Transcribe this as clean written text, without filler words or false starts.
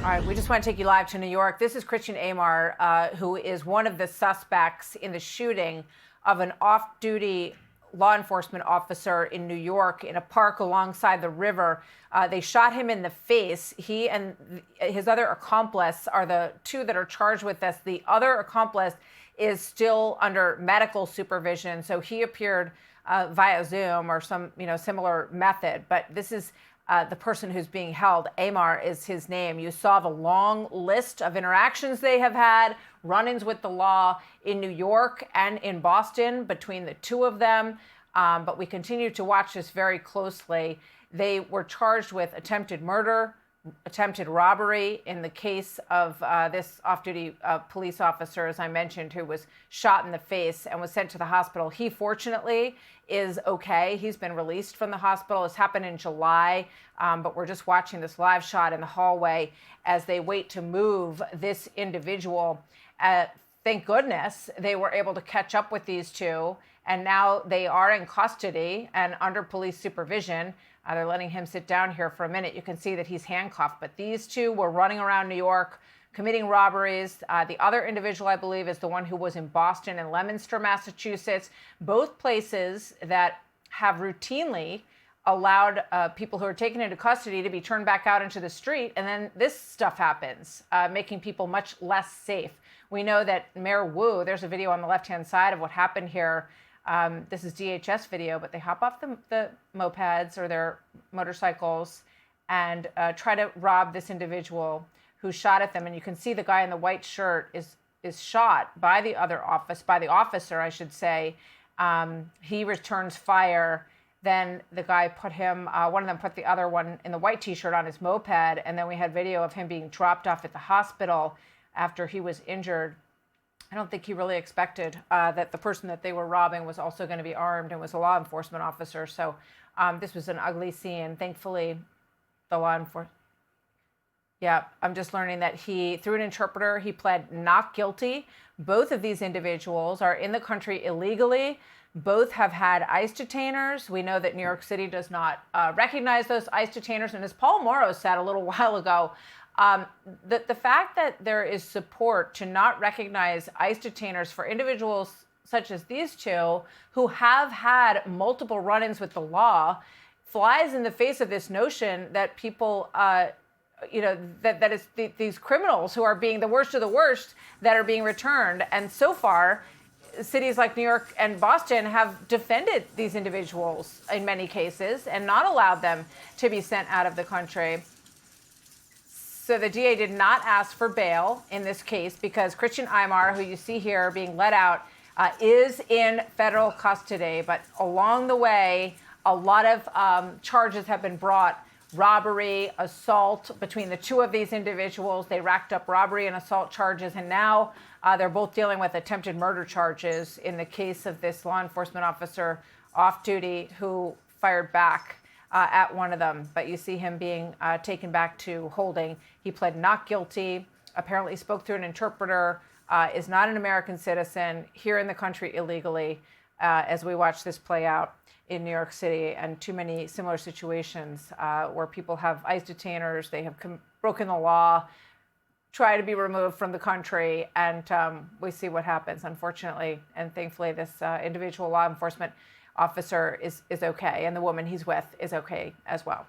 All right, we just want to take you live to New York. This is Christian Amar, who is one of the suspects in the shooting of an off-duty law enforcement officer in New York in a park alongside the river. They shot him in the face. He and his other accomplice are the two that are charged with this. The other accomplice is still under medical supervision, so he appeared via Zoom or some similar method. But this is the person who's being held. Amar is his name. You saw the long list of interactions they have had, run-ins with the law in New York and in Boston between the two of them. But we continue to watch this very closely. They were charged with attempted murder, attempted robbery in the case of this off-duty police officer, as I mentioned, who was shot in the face and was sent to the hospital. He, fortunately, is okay. He's been released from the hospital. This happened in July, but we're just watching this live shot in the hallway as they wait to move this individual. Thank goodness they were able to catch up with these two, and now they are in custody and under police supervision. They're letting him sit down here for a minute. You can see that he's handcuffed, but these two were running around New York, committing robberies. The other individual, I believe, is the one who was in Boston and Leominster, Massachusetts, both places that have routinely allowed people who are taken into custody to be turned back out into the street. And then this stuff happens, making people much less safe. We know that Mayor Wu, there's a video on the left-hand side of what happened here. This is DHS video, but they hop off the mopeds or their motorcycles and try to rob this individual who shot at them. And you can see the guy in the white shirt is shot by the officer, I should say. He returns fire. Then the guy put him, one of them put the other one in the white T-shirt on his moped. And then we had video of him being dropped off at the hospital after he was injured. I don't think he really expected that the person that they were robbing was also going to be armed and was a law enforcement officer. So this was an ugly scene. Thankfully, the law enforcement. Yeah, I'm just learning that through an interpreter, he pled not guilty. Both of these individuals are in the country illegally. Both have had ICE detainers. We know that New York City does not recognize those ICE detainers. And as Paul Morrow said a little while ago, the fact that there is support to not recognize ICE detainers for individuals such as these two who have had multiple run-ins with the law flies in the face of this notion that people, that is these criminals who are being the worst of the worst that are being returned. And so far, cities like New York and Boston have defended these individuals in many cases and not allowed them to be sent out of the country. So the DA did not ask for bail in this case because Christian Amar, who you see here being let out, is in federal custody. But along the way, a lot of charges have been brought. Robbery, assault between the two of these individuals. They racked up robbery and assault charges. And now they're both dealing with attempted murder charges in the case of this law enforcement officer off duty who fired back at one of them. But you see him being taken back to holding. He pled not guilty, apparently spoke through an interpreter, is not an American citizen, here in the country illegally, as we watch this play out in New York City and too many similar situations where people have ICE detainers, they have broken the law, try to be removed from the country, and we see what happens, unfortunately. And thankfully, this individual law enforcement officer is okay, and the woman he's with is okay as well.